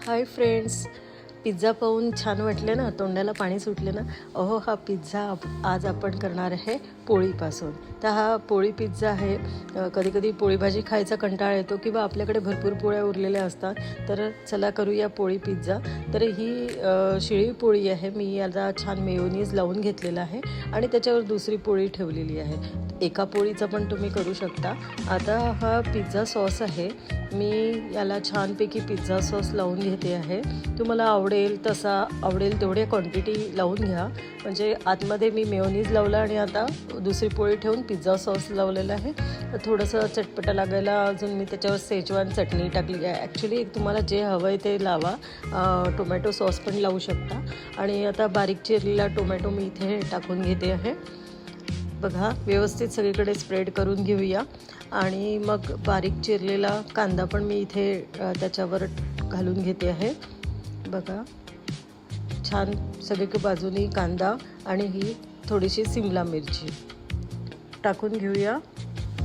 Hi friends, pizza पाहून छान वाटले ना, तोंडाला पाणी सुटले ना. अहो, हा पिझ्झा आज आपण करणार आहे पोळीपासून. तर हा पोळी पिझ्झा आहे. कधी कधी पोळी भाजी खायचा कंटाळा येतो किंवा आपल्याकडे भरपूर पोळ्या उरलेल्या असतात, तर चला करूया पोळी पिझ्झा. तर ही शिळी पोळी आहे. मी याला छान मेयोनीज लावून घेतलेला आहे आणि त्याच्यावर दुसरी पोळी ठेवलेली आहे. एका पोळीचा पण तुम्ही करू शकता. आता हा पिझ्झा सॉस आहे. मी याला छानपैकी पिझ्झा सॉस लावून घेते आहे. तुम्हाला आवडेल तेवढे क्वांटिटी लावून घ्या. म्हणजे आतमध्ये मी मेयोनीज लावला आणि आता दुसरी पोळी ठेवून पिझ्झा सॉस लावलेला आहे. थोडंसं चटपटा लागायला अजून मी त्याच्यावर शेजवान चटणी टाकली आहे. ॲक्च्युली तुम्हाला जे हवं आहे ते लावा. टोमॅटो सॉस पण लावू शकता. आणि आता बारीक चिरलेला टोमॅटो मी इथे टाकून घेते आहे. बघा, व्यवस्थित सगळीकडे स्प्रेड करून घेऊया. आणि मग बारीक चिरलेला कांदा पण मी इथे त्याच्यावर घालून घेते आहे. बघा, छान सगळीकडे बाजूनी कांदा आणि ही थोडीशी सिमला मिरची टाकून घेऊया.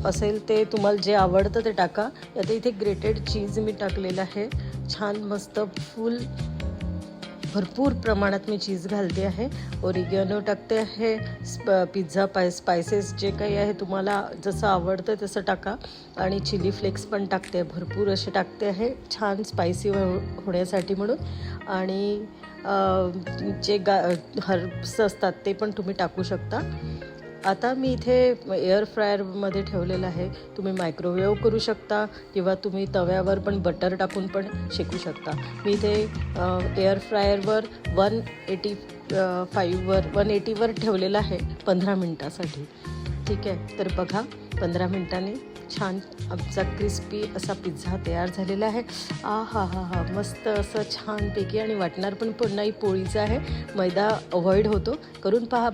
असेल ते तुम्हाला जे आवडतं ते टाका. आता इथे ग्रेटेड चीज मी टाकलेलं आहे. छान मस्त भरपूर प्रमाणात मी चीज घालते आहे. ओरिगॅनो टाकते आहे. पिझ्झा स्पायसेस जे काही आहे तुम्हाला जसं आवडतं तसं टाका. आणि चिली फ्लेक्स पण टाकते, भरपूर असे टाकते आहे छान स्पायसी होण्यासाठी म्हणून. आणि जे हर्ब्स असतात ते पण तुम्ही टाकू शकता. आता मी इथे एअर फ्रायरमध्ये ठेवलेलं आहे. तुम्ही मायक्रोवेव्ह करू शकता किंवा तुम्ही तव्यावर पण बटर टाकून पण शेकू शकता. मी इथे एअर फ्रायरवर 180वर ठेवलेलं आहे 15 मिनटासाठी. ठीक आहे, तर बघा 15 मिनटांनी छान आमचा क्रिस्पी असा पिझ्झा तयार झालेला आहे. हा मस्त असं छानपैकी. आणि वाटणार पण पुन्हा पोळीचं आहे. मैदा अवॉइड होतो. करून पहा.